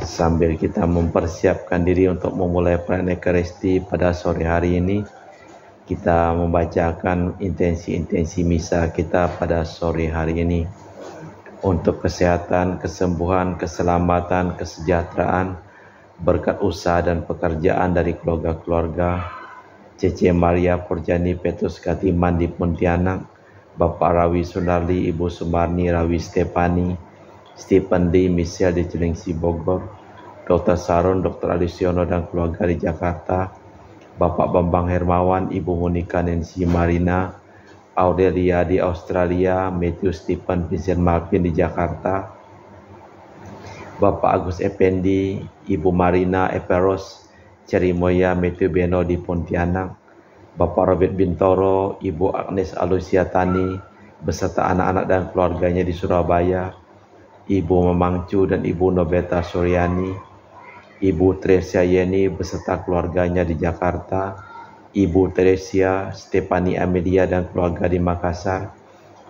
Sambil kita mempersiapkan diri untuk memulai perayaan Ekaristi pada sore hari ini, kita membacakan intensi-intensi misa kita pada sore hari ini. Untuk kesehatan, kesembuhan, keselamatan, kesejahteraan, berkat usaha dan pekerjaan dari keluarga-keluarga Cece Maria Porjani Petrus Katiman di Pontianak, Bapak Rawi Sunarli, Ibu Sumarni, Rawi Stepani, Stephen Lee, Michelle di Cilengsi Bogor, Dr. Saron, Dr. Alisiono dan keluarga di Jakarta, Bapak Bambang Hermawan, Ibu Monika Nancy Marina, Aurelia di Australia, Matthew Stephen Vincent Malvin di Jakarta, Bapak Agus Effendi, Ibu Marina Eperos, Cerimoya Matthew Beno di Pontianak, Bapak Robert Bintoro, Ibu Agnes Alusia Tani, beserta anak-anak dan keluarganya di Surabaya, Ibu Memangcu dan Ibu Nobeta Suryani, Ibu Tresia Yeni beserta keluarganya di Jakarta, Ibu Teresia Stefani Amelia dan keluarga di Makassar,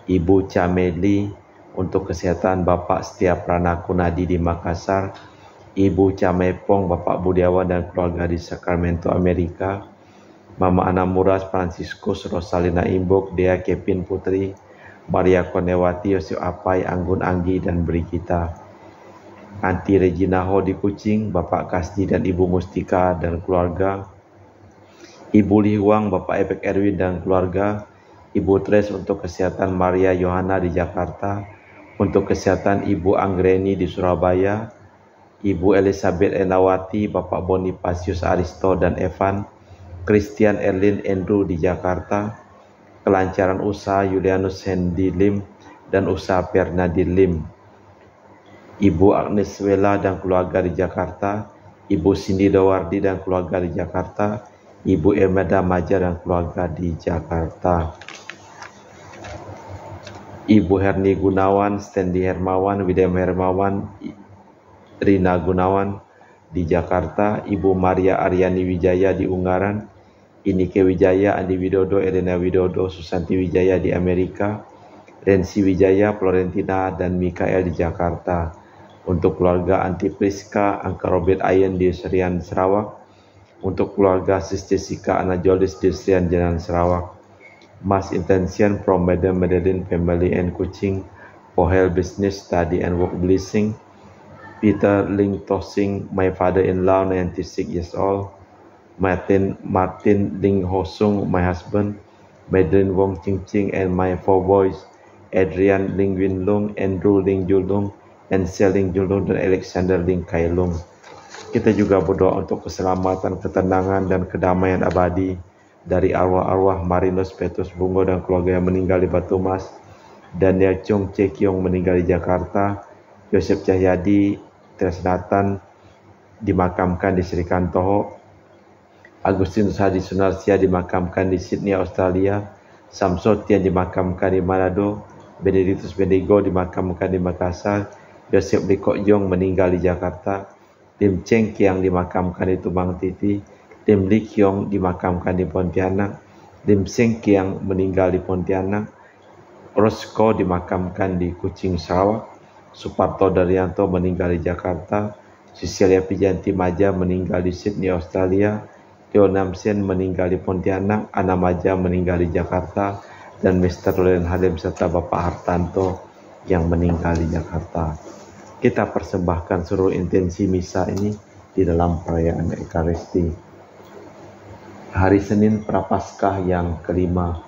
Ibu Cameli untuk kesehatan Bapak Setia Prana Kunadi di Makassar, Ibu Camepong, Bapak Budiawan dan keluarga di Sacramento, Amerika, Mama Ana Muras, Franciscus, Rosalina Imbok, Dea Kevin Putri, Maria Konewati, Yosef Apai, Anggun Anggi, dan Brigita. Anti Regina Ho di Kucing, Bapak Kasdi dan Ibu Mustika dan keluarga, Ibu Lihuang, Bapak Ebek Erwin dan keluarga, Ibu Tres untuk kesehatan Maria Yohana di Jakarta, untuk kesehatan Ibu Anggreni di Surabaya, Ibu Elizabeth Enawati, Bapak Bonifasius Aristo dan Evan, Christian Erlin Andrew di Jakarta, kelancaran usaha Julianus Hendy Lim dan usaha Pernadi Lim, Ibu Agnes Wela dan keluarga di Jakarta, Ibu Cindy Dawardi dan keluarga di Jakarta, Ibu Emeda Maja dan keluarga di Jakarta, Ibu Herni Gunawan, Stanley Hermawan, Widem Hermawan, Rina Gunawan di Jakarta, Ibu Maria Aryani Wijaya di Ungaran, Inike Wijaya, Andi Widodo, Elena Widodo, Susanti Wijaya di Amerika, Rensi Wijaya, Florentina, dan Mikael di Jakarta. Untuk keluarga Anti Priska, Angka Robert Ayen di Serian Sarawak. Untuk keluarga Sis Jessica Ana Jolis di Serian Jalan Sarawak. Mass intention from Madam Madeline family and Kuching for health, business, study, and work blessing. Peter Ling Tosing, my father-in-law, 96 years old. Martin Ling Hosung, my husband. Madeline Wong Ching Ching and my 4 boys. Adrian Ling Win Lung, Andrew Ling Julung, Ansel Ling Julung, dan Alexander Ling Kai Lung. Kita juga berdoa untuk keselamatan, ketenangan, dan kedamaian abadi dari arwah-arwah Marinus Petrus Bungo dan keluarga yang meninggal di Batu Mas, Daniel Chung Cekiong meninggal di Jakarta, Yosef Cahyadi Tresnatan dimakamkan di Sri Kantoho, Agustinus Hadi Sunarsia dimakamkan di Sydney, Australia, Samsotian dimakamkan di Manado, Benedictus Bendigo dimakamkan di Makassar, Yosef Likok Yong meninggal di Jakarta, Lim Cheng Kiang dimakamkan di Tumbang Titi, Lim Li Kiong dimakamkan di Pontianak, Lim Seng Kiang meninggal di Pontianak, Rosco dimakamkan di Kuching, Sarawak, Suparto Daryanto meninggal di Jakarta, Cecilia Pijanti Maja meninggal di Sydney, Australia, Teo Namsen meninggal di Pontianak, Ana Maja meninggal di Jakarta, dan Mr. Roland Halim serta Bapak Hartanto yang meninggal di Jakarta. Kita persembahkan seluruh intensi misa ini di dalam perayaan Ekaristi. Hari Senin Prapaskah yang kelima.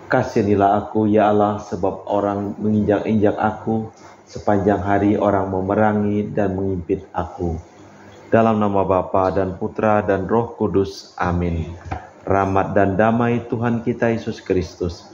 Kasihanilah aku ya Allah, sebab orang menginjak-injak aku, sepanjang hari orang memerangi dan mengimpit aku. Dalam nama Bapa dan Putra dan Roh Kudus. Amin. Rahmat dan damai Tuhan kita Yesus Kristus,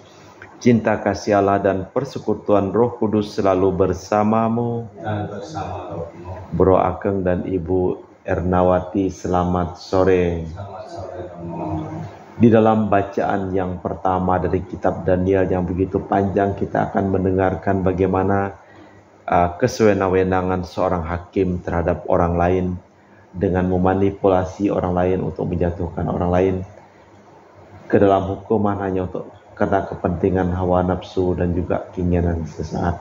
cinta kasih Allah dan persekutuan Roh Kudus selalu bersamamu. Dan bersama rohmu. Bro Akeng dan Ibu Ernawati, selamat sore. Selamat sore rohmu. Di dalam bacaan yang pertama dari kitab Daniel yang begitu panjang, kita akan mendengarkan bagaimana kesewenang-wenangan seorang hakim terhadap orang lain dengan memanipulasi orang lain untuk menjatuhkan orang lain ke dalam hukuman hanya untuk karena kepentingan hawa nafsu dan juga keinginan sesaat.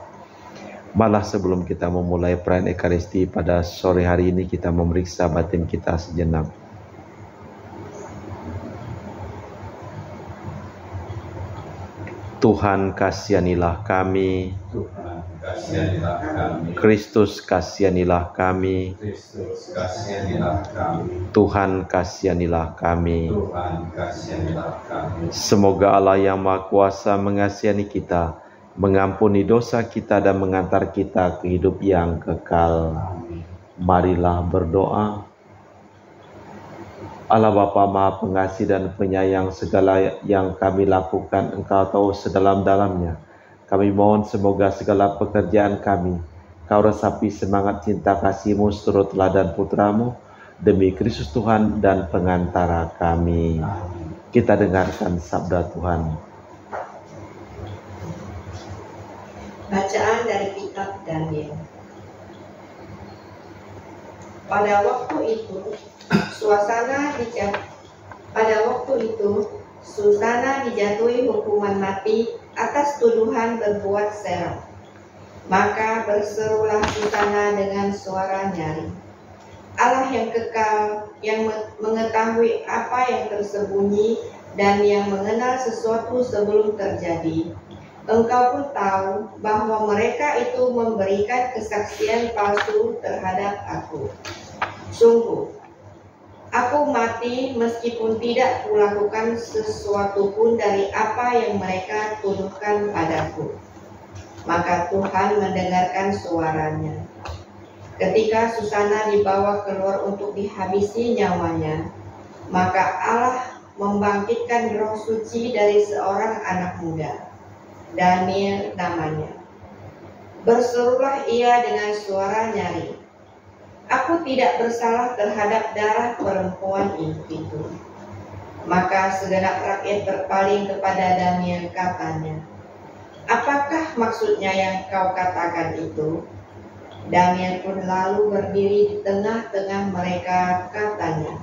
Malah sebelum kita memulai perayaan Ekaristi pada sore hari ini, kita memeriksa batin kita sejenak. Tuhan kasihanilah kami. Tuhan, kasihanilah kami. Kristus kasihanilah kami. Kristus, kasihanilah kami. Tuhan kasihanilah kami. Tuhan, kasihanilah kami. Semoga Allah yang Maha Kuasa mengasihani kita, mengampuni dosa kita dan mengantar kita ke hidup yang kekal. Amin. Marilah berdoa. Allah Bapa Maha Pengasih dan Penyayang, segala yang kami lakukan Engkau tahu sedalam-dalamnya. Kami mohon semoga segala pekerjaan kami Kau resapi semangat cinta kasih-Mu seturut teladan Putra-Mu, demi Kristus Tuhan dan pengantara kami. Amin. Kita dengarkan sabda Tuhan. Bacaan dari kitab Daniel. Pada waktu itu Susana dijatuhi hukuman mati atas tuduhan berbuat serap. Maka berserulah Susana dengan suara nyaring, Allah yang kekal, yang mengetahui apa yang tersembunyi dan yang mengenal sesuatu sebelum terjadi, Engkau pun tahu bahwa mereka itu memberikan kesaksian palsu terhadap aku. Sungguh, aku mati meskipun tidak kulakukan sesuatu pun dari apa yang mereka tuduhkan padaku. Maka Tuhan mendengarkan suaranya. Ketika Susana dibawa keluar untuk dihabisi nyawanya, maka Allah membangkitkan roh suci dari seorang anak muda, Daniel namanya. Berserulah ia dengan suara nyaring, Aku tidak bersalah terhadap darah perempuan itu. Maka segenap rakyat berpaling kepada Daniel, katanya, Apakah maksudnya yang kau katakan itu? Daniel pun lalu berdiri di tengah-tengah mereka, katanya,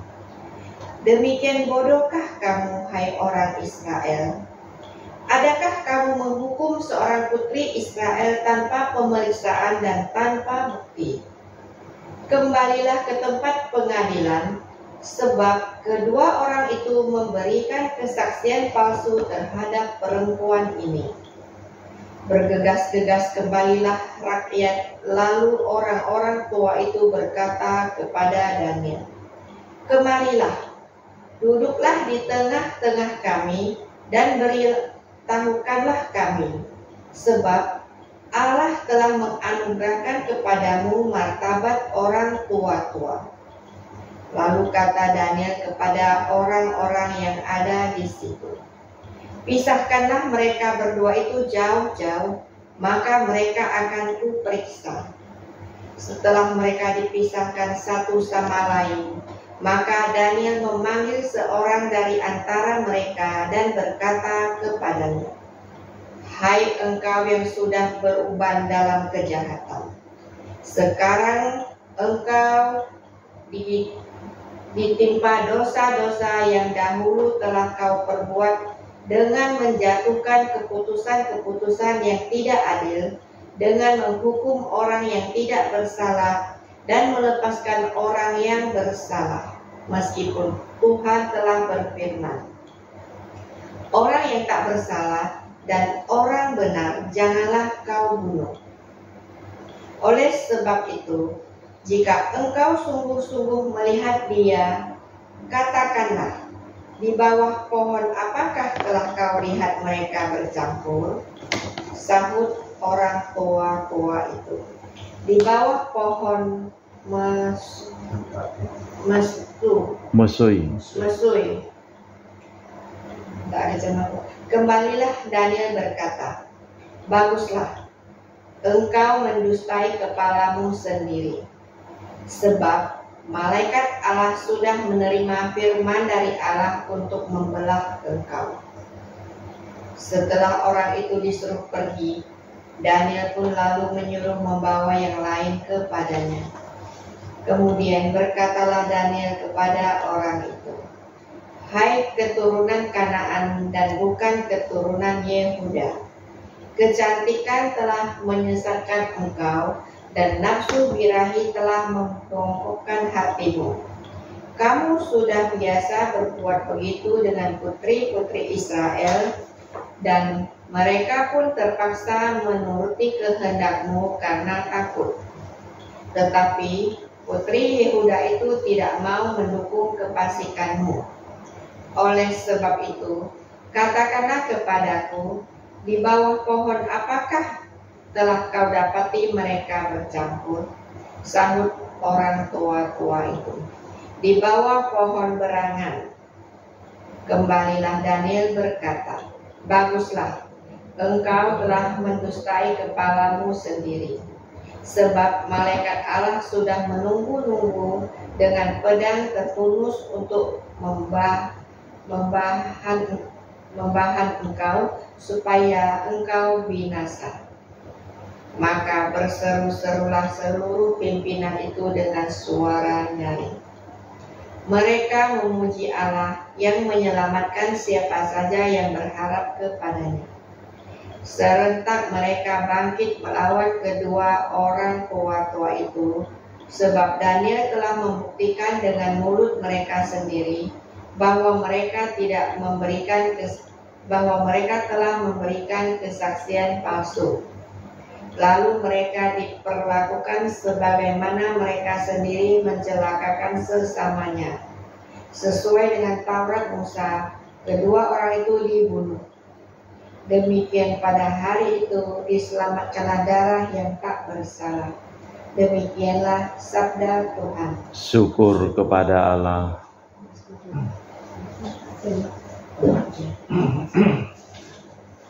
Demikian bodohkah kamu, hai orang Israel? Adakah kamu menghukum seorang putri Israel tanpa pemeriksaan dan tanpa bukti? Kembalilah ke tempat pengadilan, sebab kedua orang itu memberikan kesaksian palsu terhadap perempuan ini. Bergegas-gegas kembalilah rakyat, lalu orang-orang tua itu berkata kepada Daniel, Kemarilah, duduklah di tengah-tengah kami dan beritahukanlah kami, sebab Allah telah menganugerahkan kepadamu martabat orang tua-tua. Lalu kata Daniel kepada orang-orang yang ada di situ, Pisahkanlah mereka berdua itu jauh-jauh, maka mereka akan kuperiksa. Setelah mereka dipisahkan satu sama lain, maka Daniel memanggil seorang dari antara mereka dan berkata kepadanya, Hai engkau yang sudah beruban dalam kejahatan, sekarang engkau ditimpa dosa-dosa yang dahulu telah kau perbuat dengan menjatuhkan keputusan-keputusan yang tidak adil, dengan menghukum orang yang tidak bersalah dan melepaskan orang yang bersalah, meskipun Tuhan telah berfirman, Orang yang tak bersalah dan orang benar janganlah kau bunuh. Oleh sebab itu, jika engkau sungguh-sungguh melihat dia, katakanlah, di bawah pohon apakah telah kau lihat mereka bercampur? Sahut orang tua-tua itu, di bawah pohon mesui. Tak ada jemaah. Kembalilah Daniel berkata, Baguslah, engkau mendustai kepalamu sendiri, sebab malaikat Allah sudah menerima firman dari Allah untuk membelah engkau. Setelah orang itu disuruh pergi, Daniel pun lalu menyuruh membawa yang lain kepadanya. Kemudian berkatalah Daniel kepada orang itu, Hai keturunan Kanaan dan bukan keturunan Yehuda, Kecantikan telah menyesatkan engkau, dan nafsu birahi telah membongkokkan hatimu. Kamu sudah biasa berbuat begitu dengan putri-putri Israel, dan mereka pun terpaksa menuruti kehendakmu karena takut. Tetapi putri Yehuda itu tidak mau mendukung kefasikanmu. Oleh sebab itu, katakanlah kepadaku, di bawah pohon apakah telah kau dapati mereka bercampur? Sahut orang tua-tua itu, di bawah pohon berangan. Kembalilah Daniel berkata, baguslah, engkau telah mendustai kepalamu sendiri. Sebab malaikat Allah sudah menunggu-nunggu dengan pedang tertunus untuk membahan engkau, supaya engkau binasa. Maka berseru-serulah seluruh pimpinan itu dengan suara nyaring. Mereka memuji Allah yang menyelamatkan siapa saja yang berharap kepadanya. Serentak mereka bangkit melawan kedua orang tua-tua itu, sebab Daniel telah membuktikan dengan mulut mereka sendiri bahwa mereka telah memberikan kesaksian palsu. Lalu mereka diperlakukan sebagaimana mereka sendiri mencelakakan sesamanya. Sesuai dengan Taurat Musa, kedua orang itu dibunuh. Demikian pada hari itu diselamatkanlah darah yang tak bersalah. Demikianlah sabda Tuhan. Syukur kepada Allah.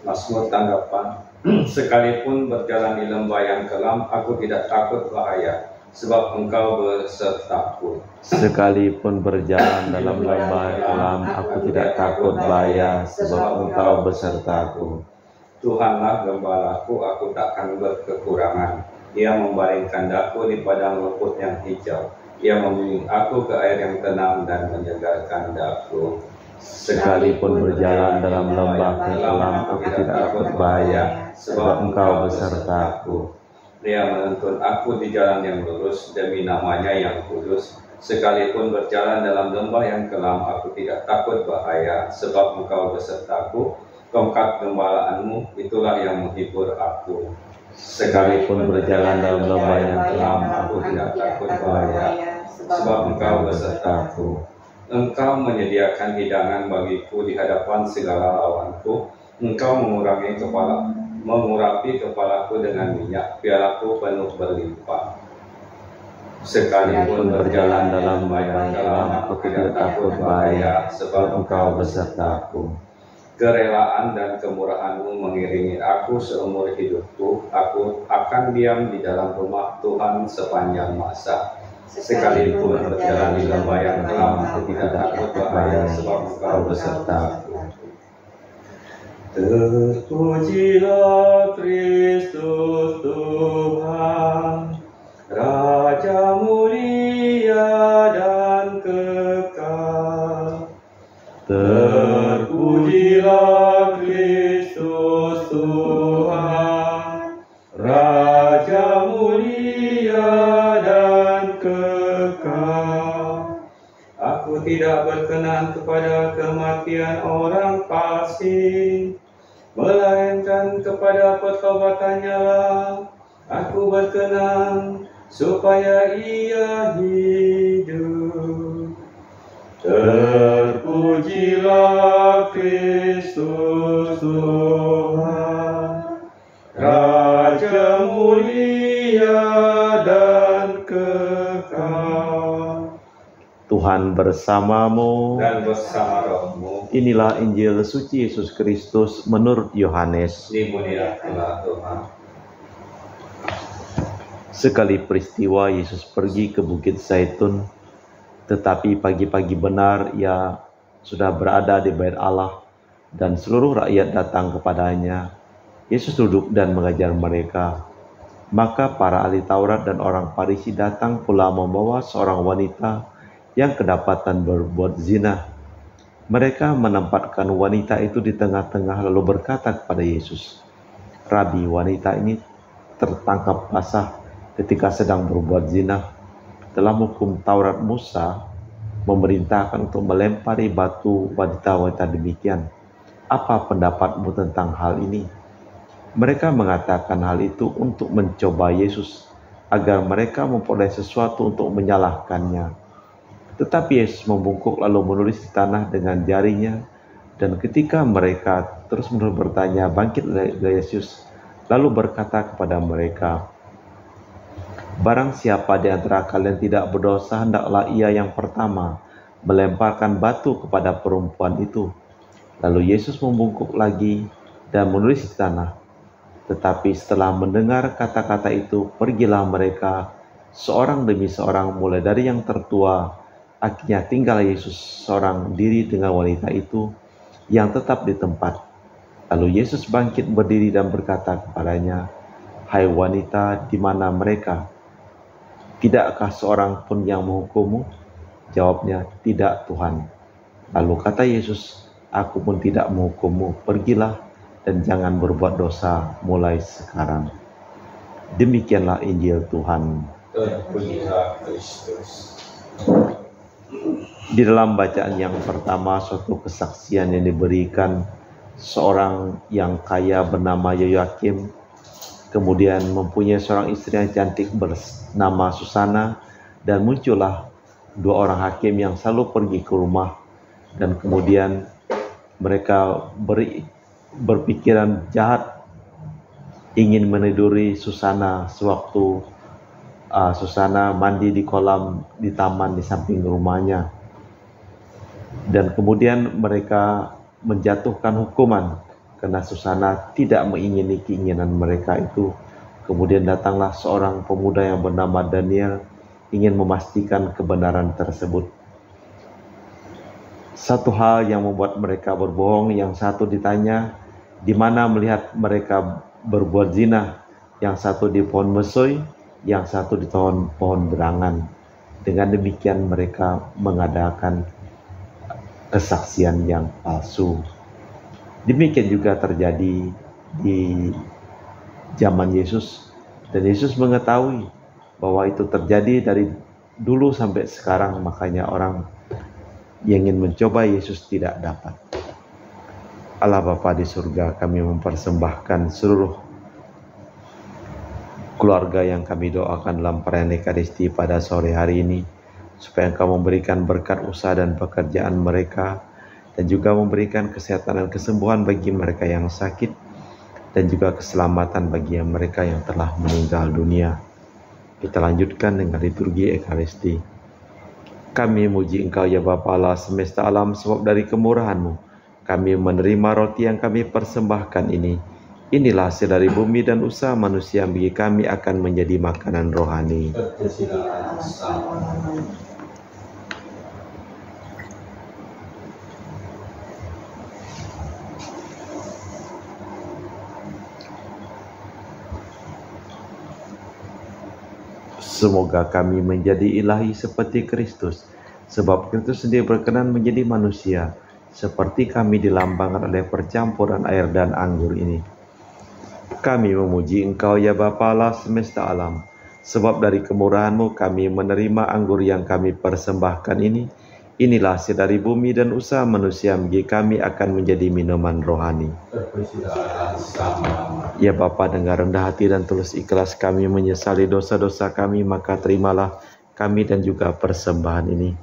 Mazmur tanggapan. Sekalipun berjalan di lembah yang kelam, aku tidak takut bahaya, sebab engkau besertaku. Sekalipun berjalan dalam lembah kelam, aku tidak takut bahaya, sebab engkau besertaku. Tuhanlah gembalaku, aku takkan berkekurangan. Ia membaringkan daku di padang rumput yang hijau. Ia membimbing aku ke air yang tenang dan menyegarkan daku. Sekalipun berjalan dalam lembah kelam, aku tidak takut bahaya, sebab engkau besertaku. Dia menuntun aku di jalan yang lurus demi namanya yang kudus. Sekalipun berjalan dalam lembah yang kelam, aku tidak takut bahaya, sebab engkau besertaku. Tongkat gembalaanmu itulah yang menghibur aku. Sekalipun berjalan dalam lembah yang kelam, aku tidak takut bahaya, sebab engkau besertaku. Engkau menyediakan hidangan bagiku di hadapan segala lawanku. Engkau mengurapi kepalaku dengan minyak, pialaku penuh berlimpah. Sekalipun berjalan dalam lembah kelam, aku tidak takut bahaya, sebab engkau besertaku. Kerelaan dan kemurahan-Mu mengiringi aku seumur hidupku. Aku akan diam di dalam rumah Tuhan sepanjang masa. Sekalipun berjalan di lembah yang kelam, aku tidak takut bahaya, sebab engkau besertaku. Terpujilah Kristus Tuhan, Raja mulia dan kekal. Terpujilah Kristus Tuhan, Raja mulia dan kekal. Aku tidak berkenan kepada kematian orang fasik, melainkan kepada pertaubatannya lah aku berkenan, supaya ia hidup. Terpujilah Kristus Tuhan, Raja mulia dan kekal. Tuhan bersamamu Dan bersama rohmu. Inilah Injil suci Yesus Kristus menurut Yohanes. Dimuliakanlah Tuhan. Sekali peristiwa Yesus pergi ke Bukit Zaitun, tetapi pagi-pagi benar ia sudah berada di Bait Allah dan seluruh rakyat datang kepadanya. Yesus duduk dan mengajar mereka. Maka para ahli Taurat dan orang Farisi datang pula membawa seorang wanita yang kedapatan berbuat zina. Mereka menempatkan wanita itu di tengah-tengah lalu berkata kepada Yesus, Rabi, wanita ini tertangkap basah ketika sedang berbuat zina. Dalam hukum Taurat Musa memerintahkan untuk melempari batu wanita-wanita demikian. Apa pendapatmu tentang hal ini? Mereka mengatakan hal itu untuk mencoba Yesus, agar mereka memperoleh sesuatu untuk menyalahkannya. Tetapi Yesus membungkuk lalu menulis di tanah dengan jarinya, dan ketika mereka terus-menerus bertanya, bangkitlah Yesus, lalu berkata kepada mereka, barang siapa di antara kalian tidak berdosa, hendaklah ia yang pertama melemparkan batu kepada perempuan itu. Lalu Yesus membungkuk lagi dan menulis di tanah. Tetapi setelah mendengar kata-kata itu, pergilah mereka seorang demi seorang, mulai dari yang tertua. Akhirnya tinggal Yesus seorang diri dengan wanita itu yang tetap di tempat. Lalu Yesus bangkit berdiri dan berkata kepadanya, hai wanita, di mana mereka? Tidakkah seorang pun yang menghukummu? Jawabnya, tidak Tuhan. Lalu kata Yesus, aku pun tidak menghukummu, pergilah dan jangan berbuat dosa mulai sekarang. Demikianlah Injil Tuhan. Terpujilah Kristus. Di dalam bacaan yang pertama, suatu kesaksian yang diberikan seorang yang kaya bernama Yoyakim, kemudian mempunyai seorang istri yang cantik bernama Susana, dan muncullah dua orang hakim yang selalu pergi ke rumah, dan kemudian mereka berpikiran jahat ingin meniduri Susana sewaktu Susana mandi di kolam di taman di samping rumahnya. Dan kemudian mereka menjatuhkan hukuman karena Susana tidak mengingini keinginan mereka itu. Kemudian datanglah seorang pemuda yang bernama Daniel ingin memastikan kebenaran tersebut. Satu hal yang membuat mereka berbohong, yang satu ditanya di mana melihat mereka berbuat zina, yang satu di pohon mesoi, yang satu di pohon berangan. Dengan demikian mereka mengadakan kesaksian yang palsu. Demikian juga terjadi di zaman Yesus, dan Yesus mengetahui bahwa itu terjadi dari dulu sampai sekarang, makanya orang yang ingin mencoba Yesus tidak dapat. Allah Bapa di surga, kami mempersembahkan seluruh keluarga yang kami doakan dalam perayaan Ekaristi pada sore hari ini, supaya Engkau memberikan berkat usaha dan pekerjaan mereka, dan juga memberikan kesehatan dan kesembuhan bagi mereka yang sakit, dan juga keselamatan bagi mereka yang telah meninggal dunia. Kita lanjutkan dengan liturgi Ekaristi. Kami muji Engkau ya Bapa Allah semesta alam, sebab dari kemurahan-Mu kami menerima roti yang kami persembahkan ini. Inilah hasil dari bumi dan usaha manusia, bagi kami akan menjadi makanan rohani. Semoga kami menjadi ilahi seperti Kristus, sebab Kristus sendiri berkenan menjadi manusia, seperti kami dilambangkan oleh percampuran air dan anggur ini. Kami memuji Engkau ya Bapa Allah semesta alam, sebab dari kemurahan-Mu kami menerima anggur yang kami persembahkan ini. Inilah hasil dari bumi dan usaha manusia, bagi kami akan menjadi minuman rohani. Ya Bapa, dengan rendah hati dan tulus ikhlas kami menyesali dosa-dosa kami, maka terimalah kami dan juga persembahan ini.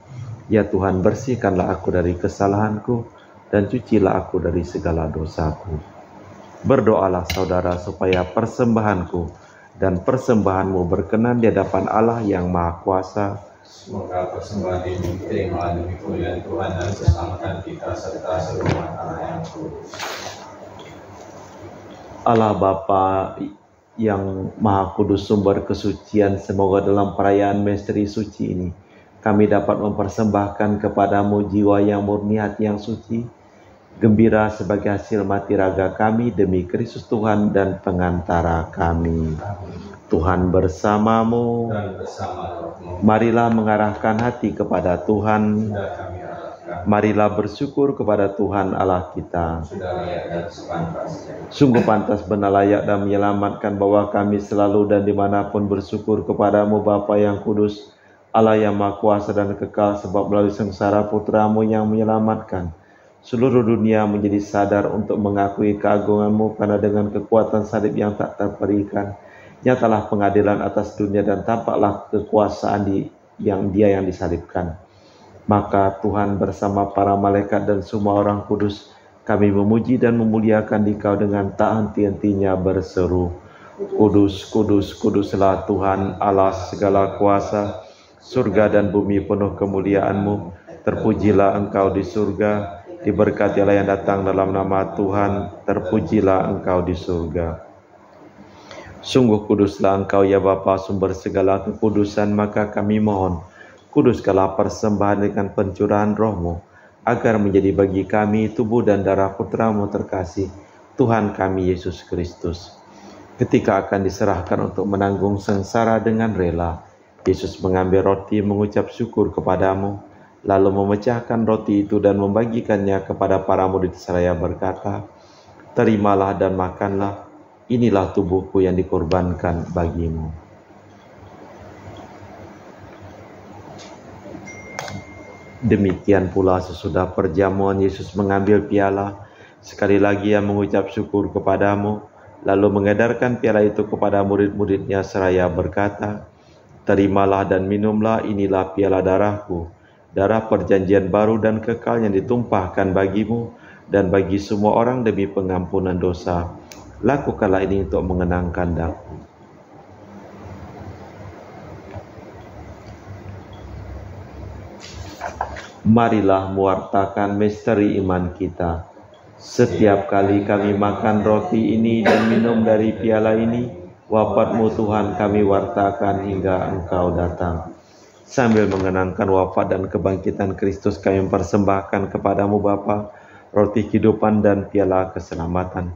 Ya Tuhan, bersihkanlah aku dari kesalahanku dan cucilah aku dari segala dosaku. Berdoalah saudara supaya persembahanku dan persembahanmu berkenan di hadapan Allah yang Maha Kuasa. Semoga persembahan ini diterima demi kemuliaan Tuhan dan keselamatan kita serta seluruh anak yang kudus. Allah Bapa yang Maha Kudus, sumber kesucian, semoga dalam perayaan misteri suci ini kami dapat mempersembahkan kepadamu jiwa yang murni, hati yang suci, gembira sebagai hasil mati raga kami demi Kristus Tuhan dan pengantara kami. Tuhan bersamamu. Dan bersama rohmu. Marilah mengarahkan hati kepada Tuhan. Dan kami harapkan Marilah bersyukur kepada Tuhan Allah kita. Sudah layak dan sepantasnya. Sungguh pantas, benar layak dan menyelamatkan bahwa kami selalu dan dimanapun bersyukur kepadamu Bapa yang kudus, Allah yang maha kuasa dan kekal, sebab melalui sengsara putramu yang menyelamatkan seluruh dunia menjadi sadar untuk mengakui keagunganmu, karena dengan kekuatan salib yang tak terperikan, nyatalah pengadilan atas dunia dan tampaklah kekuasaan yang disalibkan. Maka Tuhan bersama para malaikat dan semua orang kudus, kami memuji dan memuliakan Dikau dengan tak henti-hentinya berseru, Kudus, kudus, kuduslah Tuhan Allah segala kuasa, surga dan bumi penuh kemuliaan-Mu. Terpujilah Engkau di surga, diberkatilah yang datang dalam nama Tuhan, terpujilah Engkau di surga. Sungguh kuduslah Engkau ya Bapa, sumber segala kekudusan, maka kami mohon, kuduskanlah persembahan dengan pencurahan Roh-Mu, agar menjadi bagi kami tubuh dan darah Putra-Mu terkasih, Tuhan kami Yesus Kristus. Ketika akan diserahkan untuk menanggung sengsara dengan rela, Yesus mengambil roti, mengucap syukur kepadamu, lalu memecahkan roti itu dan membagikannya kepada para murid seraya berkata, Terimalah dan makanlah, inilah tubuhku yang dikorbankan bagimu. Demikian pula sesudah perjamuan Yesus mengambil piala, sekali lagi Ia mengucap syukur kepadamu, lalu mengedarkan piala itu kepada murid-muridnya seraya berkata, Terimalah dan minumlah, inilah piala darahku, darah perjanjian baru dan kekal yang ditumpahkan bagimu dan bagi semua orang demi pengampunan dosa. Lakukanlah ini untuk mengenangkan Aku. Marilah mewartakan misteri iman kita. Setiap kali kami makan roti ini dan minum dari piala ini, wafat-Mu Tuhan kami wartakan hingga Engkau datang. Sambil mengenangkan wafat dan kebangkitan Kristus, kami mempersembahkan kepadamu Bapa, roti kehidupan dan piala keselamatan.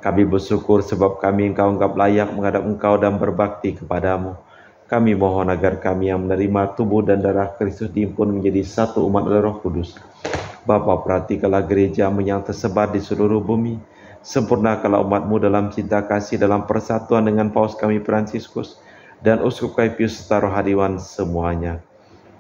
Kami bersyukur sebab kami Engkau anggap layak menghadap Engkau dan berbakti kepadamu. Kami mohon agar kami yang menerima tubuh dan darah Kristus dihimpun menjadi satu umat oleh Roh Kudus. Bapa, perhatikanlah gereja-Mu yang tersebar di seluruh bumi. Sempurnakanlah umat-Mu dalam cinta kasih, dalam persatuan dengan Paus kami Fransiskus dan Uskup kami Pius serta rohaniwan semuanya.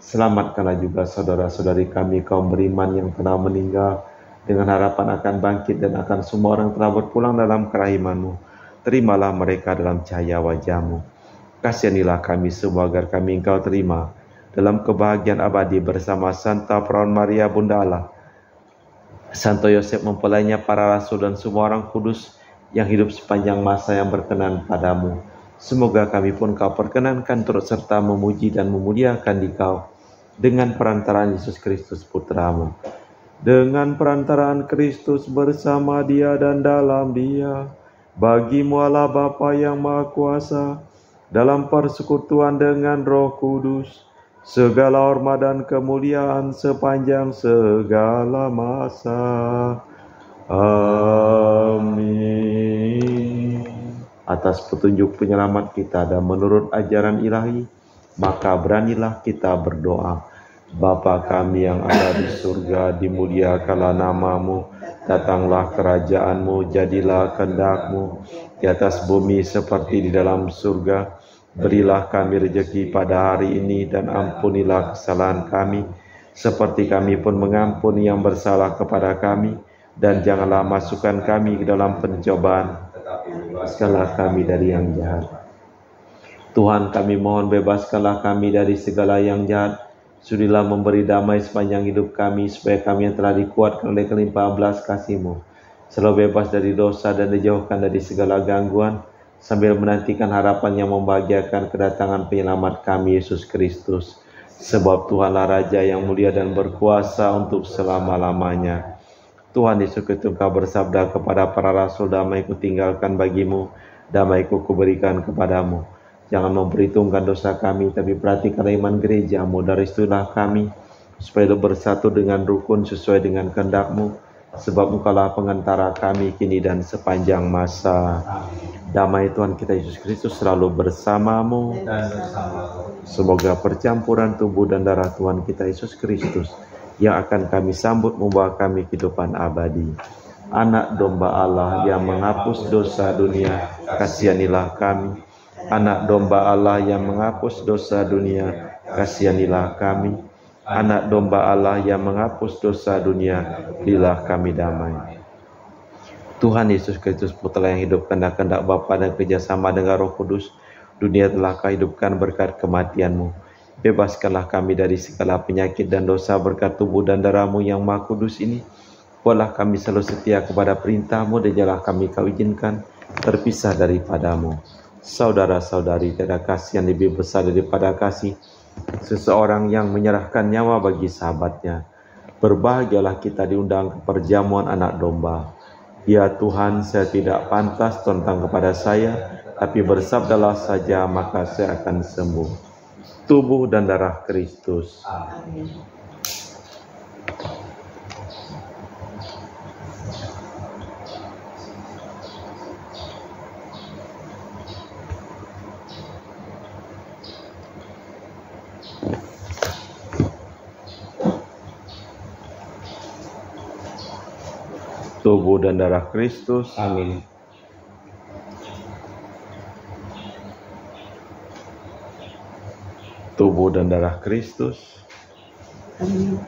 Selamatkanlah juga saudara-saudari kami kaum beriman yang telah meninggal, dengan harapan akan bangkit dan akan semua orang telah berpulang dalam kerahiman-Mu. Terimalah mereka dalam cahaya wajah-Mu. Kasihanilah kami semua agar kami Engkau terima dalam kebahagiaan abadi bersama Santa Perawan Maria Bunda Allah, Santo Yosef mempelainya, para rasul dan semua orang kudus yang hidup sepanjang masa yang berkenan padamu. Semoga kami pun Kau perkenankan turut serta memuji dan memuliakan Dikau dengan perantaraan Yesus Kristus Putra-Mu. Dengan perantaraan Kristus bersama Dia dan dalam Dia, bagi-Mu Allah Bapa yang Maha Kuasa, dalam persekutuan dengan Roh Kudus, segala hormat dan kemuliaan sepanjang segala masa. Amin. Atas petunjuk penyelamat kita dan menurut ajaran ilahi, maka beranilah kita berdoa. Bapa kami yang ada di surga, dimuliakanlah nama-Mu, datanglah kerajaan-Mu, jadilah kehendak-Mu di atas bumi seperti di dalam surga. Berilah kami rejeki pada hari ini dan ampunilah kesalahan kami, seperti kami pun mengampuni yang bersalah kepada kami. Dan janganlah masukkan kami ke dalam pencobaan, bebaskanlah kami dari yang jahat. Tuhan, kami mohon bebaskanlah kami dari segala yang jahat. Sudilah memberi damai sepanjang hidup kami, supaya kami yang telah dikuatkan oleh kelimpahan belas kasih-Mu selalu bebas dari dosa dan dijauhkan dari segala gangguan, sambil menantikan harapan yang membahagiakan kedatangan penyelamat kami, Yesus Kristus. Sebab Tuhanlah Raja yang mulia dan berkuasa untuk selama-lamanya. Tuhan Yesus Kristus, Engkau bersabda kepada para rasul, damai-Ku tinggalkan bagimu, damai-Ku kuberikan kepadamu. Jangan memperhitungkan dosa kami, tapi perhatikan iman gereja-Mu. Dari situlah kami, supaya bersatu dengan rukun sesuai dengan kehendak-Mu, sebab Engkaulah pengantara kami kini dan sepanjang masa. Damai Tuhan kita Yesus Kristus selalu bersamamu. Dan bersama Semoga percampuran tubuh dan darah Tuhan kita Yesus Kristus yang akan kami sambut membawa kami kehidupan abadi. Anak domba Allah yang menghapus dosa dunia, kasihanilah kami. Anak domba Allah yang menghapus dosa dunia, kasihanilah kami. Anak domba Allah yang menghapus dosa dunia, berilah kami damai. Tuhan Yesus Kristus, Putra yang hidup karena kehendak Bapa dan kerjasama dengan Roh Kudus, dunia telah Kau hidupkan berkat kematian-Mu. Bebaskanlah kami dari segala penyakit dan dosa berkat tubuh dan darah-Mu yang Maha Kudus ini. Buatlah kami selalu setia kepada perintah-Mu dan janganlah kami Kau izinkan terpisah daripada-Mu. Saudara-saudari, tiada kasih yang lebih besar daripada kasih seseorang yang menyerahkan nyawa bagi sahabatnya. Berbahagialah kita diundang ke perjamuan anak domba. Ya Tuhan, saya tidak pantas tentang kepada saya, tapi bersabdalah saja maka saya akan sembuh. Tubuh dan darah Kristus. Amin. Tubuh dan darah Kristus. Amin. Tubuh dan darah Kristus. Amin.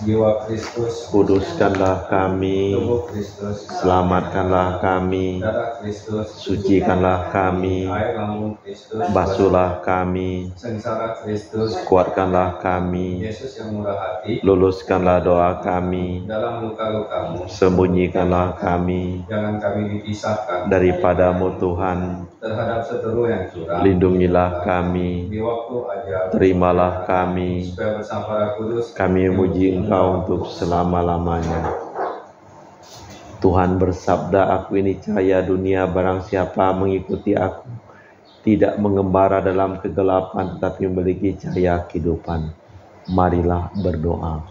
Jiwa Kristus, Kuduskanlah kami, tubuh Kristus, selamatkanlah kami, darah Kristus, sucikanlah kami, air lambung Kristus, basuhlah kami, sengsara Kristus, kuatkanlah kami, Yesus yang murah hati, luluskanlah doa kami, dalam luka-lukamu, sembunyikanlah kami jangan kami dipisahkan daripada-Mu Tuhan, terhadap seteru yang curang, lindungilah kami, di waktu ajal, terimalah kami, supaya bersama Roh Kudus kami memuji Engkau untuk selama-lamanya. Tuhan bersabda, aku ini cahaya dunia, barang siapa mengikuti aku, tidak mengembara dalam kegelapan, tetapi memiliki cahaya kehidupan. Marilah berdoa.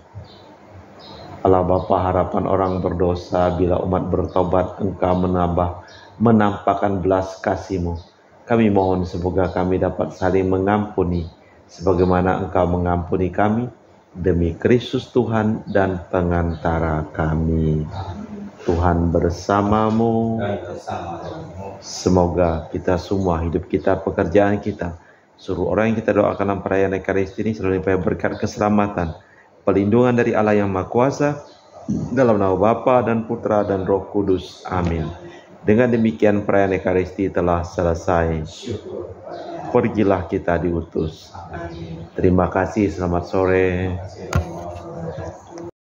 Allah Bapa, harapan orang berdosa, bila umat bertobat, Engkau menampakkan belas kasih-Mu. Kami mohon semoga kami dapat saling mengampuni, sebagaimana Engkau mengampuni kami, demi Kristus Tuhan dan pengantara kami. Tuhan bersamamu. Semoga kita semua, hidup kita, pekerjaan kita, seluruh orang yang kita doakan dalam perayaan Ekaristi ini selalu diberi berkat keselamatan, perlindungan dari Allah yang Maha Kuasa, dalam nama Bapa dan Putra dan Roh Kudus. Amin. Dengan demikian perayaan Ekaristi telah selesai. Pergilah kita diutus. Terima kasih, selamat sore.